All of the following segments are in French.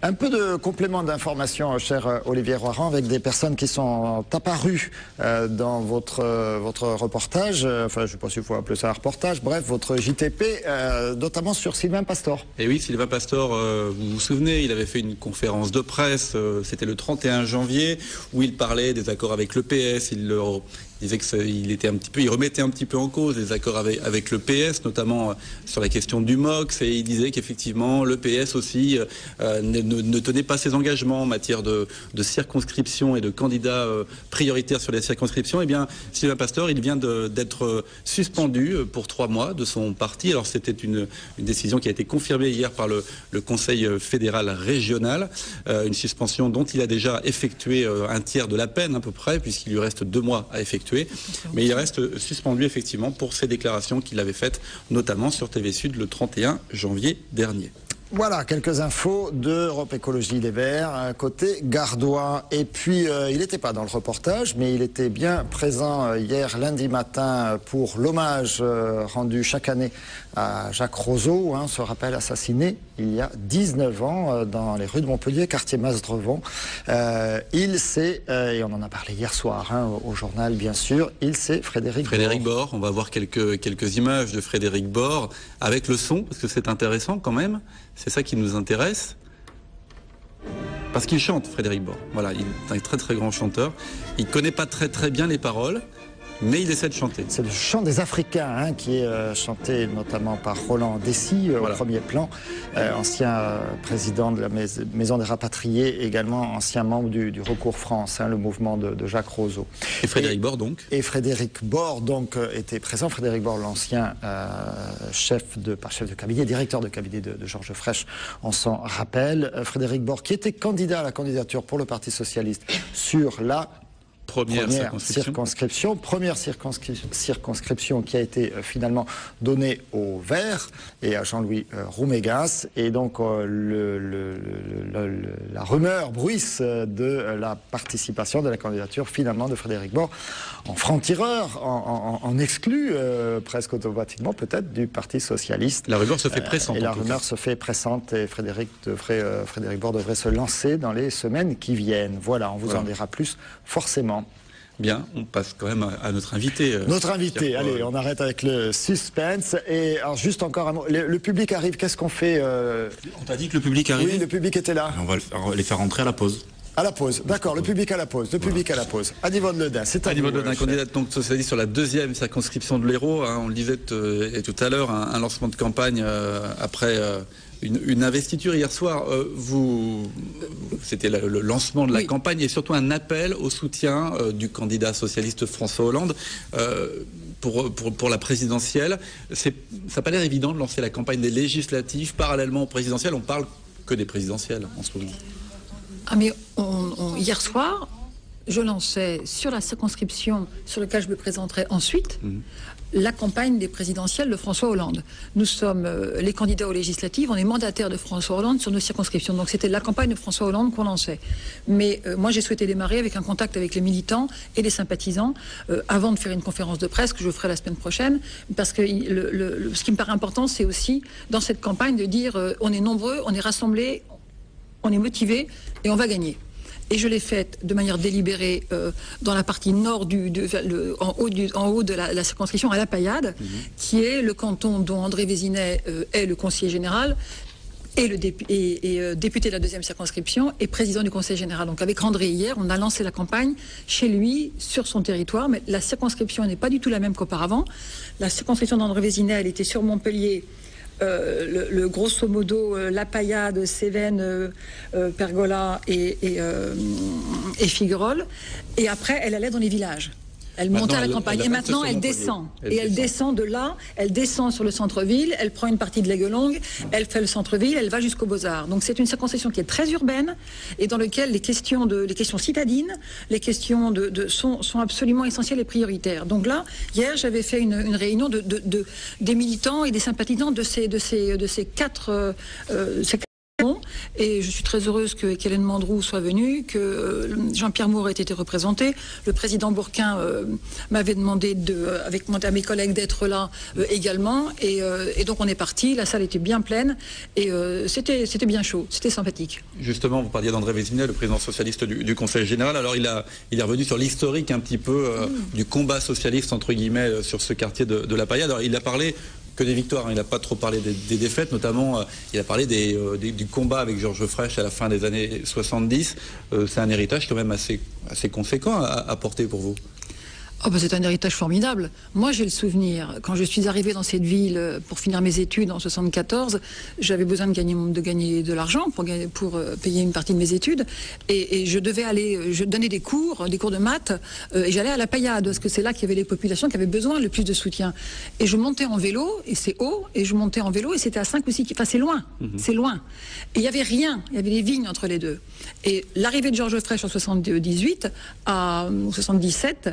Un peu de complément d'information, cher Olivier Roiran, avec des personnes qui sont apparues dans votre reportage, enfin je ne sais pas s'il faut appeler ça un reportage, bref, votre JTP, notamment sur Sylvain Pastor. Et oui, Sylvain Pastor, vous vous souvenez, il avait fait une conférence de presse, c'était le 31 janvier, où il parlait des accords avec le PS, il disait qu'il remettait un petit peu en cause les accords avec le PS, notamment sur la question du MOX, et il disait qu'effectivement le PS aussi ne tenait pas ses engagements en matière de circonscription et de candidats prioritaires sur les circonscriptions. Eh bien, Sylvain Pastor, il vient d'être suspendu pour 3 mois de son parti. Alors c'était une décision qui a été confirmée hier par le Conseil fédéral régional, une suspension dont il a déjà effectué un tiers de la peine à peu près, puisqu'il lui reste 2 mois à effectuer. Mais il reste suspendu effectivement pour ces déclarations qu'il avait faites, notamment sur TV Sud le 31 janvier dernier. Voilà, quelques infos d'Europe Écologie Les Verts, côté gardois. Et puis, il n'était pas dans le reportage, mais il était bien présent hier lundi matin pour l'hommage rendu chaque année à Jacques Roseau, se rappelle, assassiné il y a 19 ans dans les rues de Montpellier, quartier Masdrevon. Il c'est, et on en a parlé hier soir au journal bien sûr, Frédéric Bord. On va voir quelques images de Frédéric Bord avec le son, parce que c'est intéressant quand même. C'est ça qui nous intéresse. Parce qu'il chante, Frédéric Bord. Voilà, il est un très très grand chanteur. Il ne connaît pas très bien les paroles, mais il essaie de chanter. C'est le chant des Africains qui est chanté notamment par Roland Dessy au premier plan, ancien président de la Maison des Rapatriés, également ancien membre du Recours France, le mouvement de Jacques Roseau. Et Frédéric Bord donc. Et Frédéric Bord donc était présent. Frédéric Bord, l'ancien chef de cabinet, directeur de cabinet de Georges Frêche, on s'en rappelle. Frédéric Bord qui était candidat à la candidature pour le Parti Socialiste sur la première circonscription qui a été finalement donnée aux Verts et à Jean-Louis Roumégas. Et donc la rumeur bruisse de la participation, de la candidature finalement de Frédéric Bord en franc-tireur, en exclu presque automatiquement peut-être du Parti Socialiste. La rumeur se fait pressante. Et la rumeur se fait pressante et Frédéric Bord devrait se lancer dans les semaines qui viennent. Voilà, on vous en dira plus forcément. Bien, on passe quand même à notre invité. Notre invité, allez, on arrête avec le suspense. Et alors juste encore un mot, le public arrive, qu'est-ce qu'on fait On t'a dit que le public arrivait? Oui, le public était là. On va les faire rentrer à la pause. À la pause, d'accord, le public à la pause, à la pause. Anne-Yvonne Le Dain, c'est à Anne-Yvonne Le Dain, candidate donc socialiste sur la 2e circonscription de l'Hérault. On le disait tout à l'heure, un lancement de campagne après une investiture hier soir. C'était le lancement de la campagne et surtout un appel au soutien du candidat socialiste François Hollande pour la présidentielle. Ça n'a pas l'air évident de lancer la campagne des législatives parallèlement aux présidentielles. On parle que des présidentielles en ce moment. Ah mais hier soir, je lançais sur la circonscription sur laquelle je me présenterai ensuite la campagne des présidentielles de François Hollande. Nous sommes les candidats aux législatives, on est mandataires de François Hollande sur nos circonscriptions. Donc c'était la campagne de François Hollande qu'on lançait. Mais moi j'ai souhaité démarrer avec un contact avec les militants et les sympathisants avant de faire une conférence de presse que je ferai la semaine prochaine. Parce que ce qui me paraît important, c'est aussi dans cette campagne de dire on est nombreux, on est rassemblés, on est motivés et on va gagner. Et je l'ai faite de manière délibérée dans la partie nord, en haut de la circonscription à La Paillade, qui est le canton dont André Vézinet est le conseiller général et député de la 2e circonscription et président du conseil général. Donc avec André hier, on a lancé la campagne chez lui, sur son territoire, mais la circonscription n'est pas du tout la même qu'auparavant. La circonscription d'André Vézinet, elle était sur Montpellier, grosso modo La Paillade, Cévennes, Pergola et Figuerolles. Et après, elle allait dans les villages. Elle montait à la campagne. Et maintenant, elle descend. Et elle descend de là, elle descend sur le centre-ville, elle prend une partie de l'Aigle-Longue, elle fait le centre-ville, elle va jusqu'aux Beaux-Arts. Donc c'est une circonscription qui est très urbaine et dans laquelle les questions citadines, les questions sont absolument essentielles et prioritaires. Donc là, hier, j'avais fait une réunion des militants et des sympathisants de ces 4 Et je suis très heureuse qu'Hélène Mandroux soit venue, que Jean-Pierre Moore ait été représenté. Le président Bourquin m'avait demandé, avec mes collègues, d'être là également. Et donc on est parti, la salle était bien pleine et c'était bien chaud, c'était sympathique. Justement, vous parliez d'André Vézinet, le président socialiste du Conseil général. Alors il est revenu sur l'historique un petit peu du combat socialiste, entre guillemets, sur ce quartier de la Paillade. Alors il a parlé que des victoires, il n'a pas trop parlé des défaites, notamment il a parlé du combat avec Georges Frêche à la fin des années 70. C'est un héritage quand même assez conséquent à porter pour vous. Oh ben c'est un héritage formidable. Moi, j'ai le souvenir, quand je suis arrivée dans cette ville pour finir mes études en 74, j'avais besoin de gagner de l'argent pour payer une partie de mes études. Et je devais je donnais des cours de maths, et j'allais à la Paillade, parce que c'est là qu'il y avait les populations qui avaient besoin le plus de soutien. Et je montais en vélo, et c'est haut, et je montais en vélo, et c'était à 5 ou 6 km. Enfin, c'est loin, c'est loin. Et il n'y avait rien, il y avait des vignes entre les deux. Et l'arrivée de Georges Frêche en 78, à 77,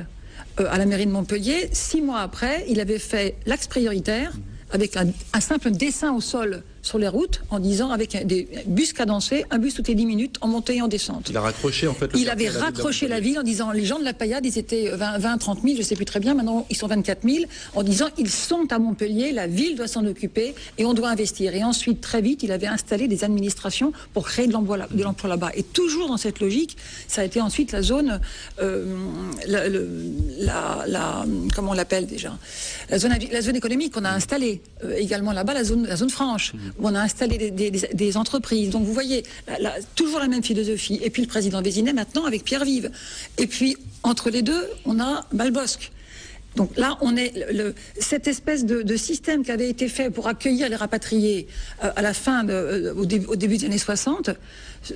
à la mairie de Montpellier, 6 mois après, il avait fait l'axe prioritaire avec un simple dessin au sol sur les routes en disant avec des bus cadencés, un bus toutes les 10 minutes en montée et en descente. Il a raccroché en fait. Il avait raccroché la ville en disant les gens de la Paillade, ils étaient 20-30 000, je ne sais plus très bien, maintenant ils sont 24 000, en disant ils sont à Montpellier, la ville doit s'en occuper et on doit investir. Et ensuite, très vite, il avait installé des administrations pour créer de l'emploi là-bas. Et toujours dans cette logique, ça a été ensuite la zone, comment on l'appelle déjà, la zone économique qu'on a installée, également là-bas, la zone franche, où on a installé des entreprises. Donc vous voyez, toujours la même philosophie. Et puis le président Vézinet maintenant avec Pierre Vive. Et puis entre les deux, on a Balbosque. Donc là, on est cette espèce de système qui avait été fait pour accueillir les rapatriés à la fin, au début des années 60,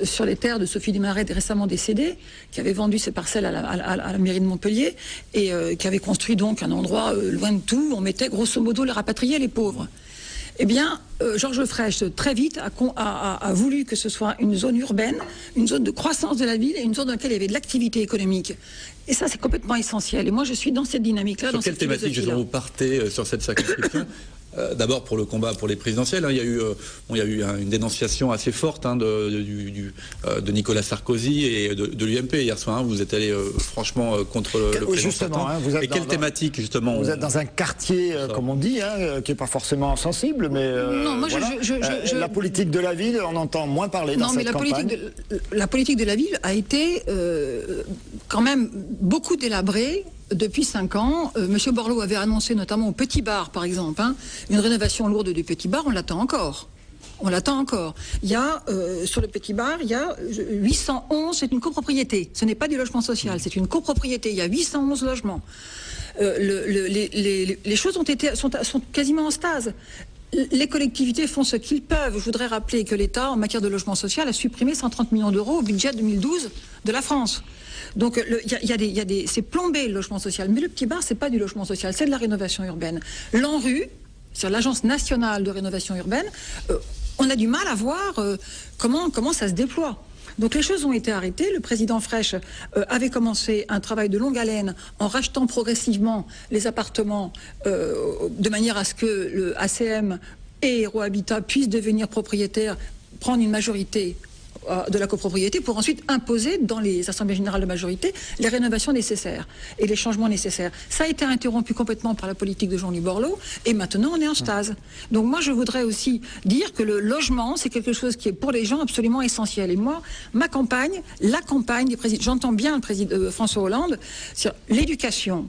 sur les terres de Sophie Desmarais, récemment décédée, qui avait vendu ses parcelles à la mairie de Montpellier et qui avait construit donc un endroit loin de tout où on mettait grosso modo les rapatriés, les pauvres. Eh bien, Georges Frêche, très vite, a voulu que ce soit une zone urbaine, une zone de croissance de la ville et une zone dans laquelle il y avait de l'activité économique. Et ça, c'est complètement essentiel. Et moi, je suis dans cette dynamique-là. Sur quelle thématique, justement, vous partez sur cette circonscription? D'abord pour le combat pour les présidentielles, hein, il y a eu une dénonciation assez forte de Nicolas Sarkozy et de l'UMP hier soir. Hein, vous êtes allé franchement contre le président sortant. Hein, et quelle thématique justement? Vous êtes dans un quartier, comme on dit, hein, qui n'est pas forcément sensible, mais non, moi, voilà. La politique de la ville, on entend moins parler dans cette campagne. La politique de la ville a été quand même beaucoup délabrée. Depuis 5 ans, M. Borloo avait annoncé notamment au Petit Bar, par exemple, hein, une rénovation lourde du Petit Bar, on l'attend encore. On l'attend encore. Il y a, sur le Petit Bar, il y a 811, c'est une copropriété. Ce n'est pas du logement social, c'est une copropriété. Il y a 811 logements. Les choses sont quasiment en stase. Les collectivités font ce qu'ils peuvent. Je voudrais rappeler que l'État, en matière de logement social, a supprimé 130 millions d'euros au budget 2012 de la France. Donc, c'est plombé le logement social. Mais le Petit Bar, c'est pas du logement social, c'est de la rénovation urbaine. L'ANRU, c'est l'Agence nationale de rénovation urbaine, on a du mal à voir comment ça se déploie. Donc les choses ont été arrêtées. Le président Frêche avait commencé un travail de longue haleine en rachetant progressivement les appartements de manière à ce que le ACM et Hérohabitat puissent devenir propriétaires, prendre une majorité de la copropriété pour ensuite imposer dans les assemblées générales de majorité les rénovations nécessaires et les changements nécessaires. Ça a été interrompu complètement par la politique de Jean-Louis Borloo et maintenant on est en stase. Donc moi je voudrais aussi dire que le logement c'est quelque chose qui est pour les gens absolument essentiel. Et moi, ma campagne, la campagne des présidents, j'entends bien le président François Hollande sur l'éducation,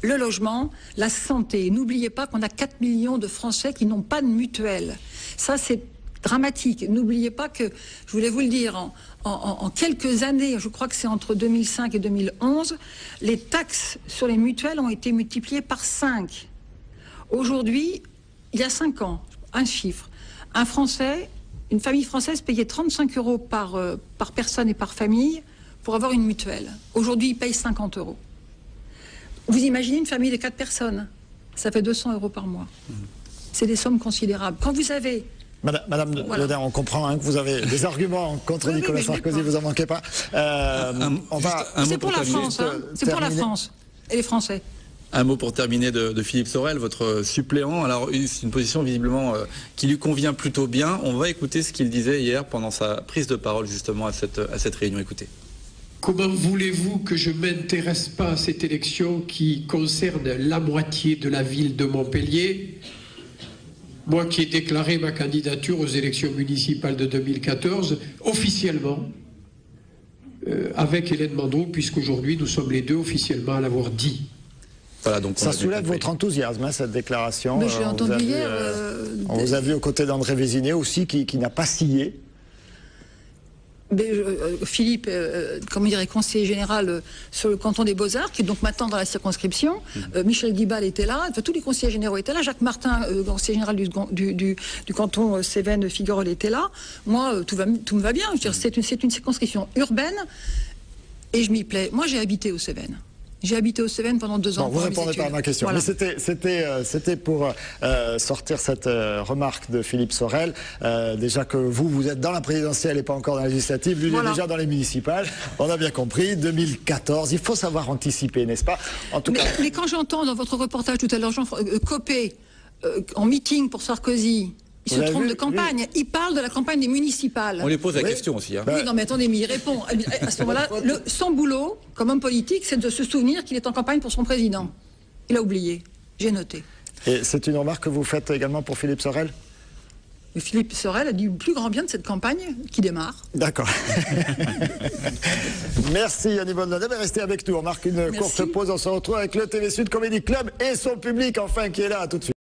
le logement, la santé. N'oubliez pas qu'on a 4 millions de Français qui n'ont pas de mutuelle. Ça c'est dramatique. N'oubliez pas que, je voulais vous le dire, en quelques années, je crois que c'est entre 2005 et 2011, les taxes sur les mutuelles ont été multipliées par 5. Aujourd'hui, il y a 5 ans, un chiffre, une famille française payait 35 € par personne et par famille pour avoir une mutuelle. Aujourd'hui, ils payent 50 €. Vous imaginez une famille de 4 personnes, ça fait 200 € par mois. C'est des sommes considérables. Quand vous avez... Madame voilà. Leder, on comprend hein, que vous avez des arguments contre Nicolas Sarkozy, vous en manquez pas. C'est pour la France, hein. C'est pour la France et les Français. Un mot pour terminer de Philippe Sorel, votre suppléant. Alors, c'est une position visiblement qui lui convient plutôt bien. On va écouter ce qu'il disait hier pendant sa prise de parole justement à cette réunion. Écoutez. Comment voulez-vous que je ne m'intéresse pas à cette élection qui concerne la moitié de la ville de Montpellier? Moi qui ai déclaré ma candidature aux élections municipales de 2014, officiellement, avec Hélène Mandroux, puisqu'aujourd'hui nous sommes les deux officiellement à l'avoir dit. Voilà, donc ça soulève votre enthousiasme, hein, cette déclaration. Mais je l'ai entendu hier. On vous a vu aux côtés d'André Vézinet aussi, qui n'a pas scié. Mais, Philippe, comme dirait conseiller général sur le canton des Beaux-Arts, qui est donc maintenant dans la circonscription, Michel Guibal était là, enfin, tous les conseillers généraux étaient là, Jacques Martin, conseiller général du canton Cévennes-Figueroles était là. Moi, tout me va bien. C'est une circonscription urbaine et je m'y plais. Moi, j'ai habité aux Cévennes. J'ai habité aux Cévennes pendant 2 ans. Bon, vous ne répondez pas à ma question. Voilà. Mais c'était pour sortir cette remarque de Philippe Sorel. Déjà que vous êtes dans la présidentielle et pas encore dans la législative. Lui, il est déjà dans les municipales. On a bien compris. 2014, il faut savoir anticiper, n'est-ce pas? En tout cas... mais quand j'entends dans votre reportage tout à l'heure, Jean Copé, en meeting pour Sarkozy, il se trompe de campagne. Il parle de la campagne des municipales. On lui pose la question aussi. Hein. Oui, non, mais attendez, mais il répond. À ce moment-là, son boulot, comme homme politique, c'est de se souvenir qu'il est en campagne pour son président. Il a oublié. J'ai noté. Et c'est une remarque que vous faites également pour Philippe Sorel? Philippe Sorel a dit le plus grand bien de cette campagne qui démarre. D'accord. Merci Yannick Bonneland. Restez avec nous. On marque une courte pause. On se retrouve avec le TV Sud Comedy Club et son public enfin qui est là. À tout de suite.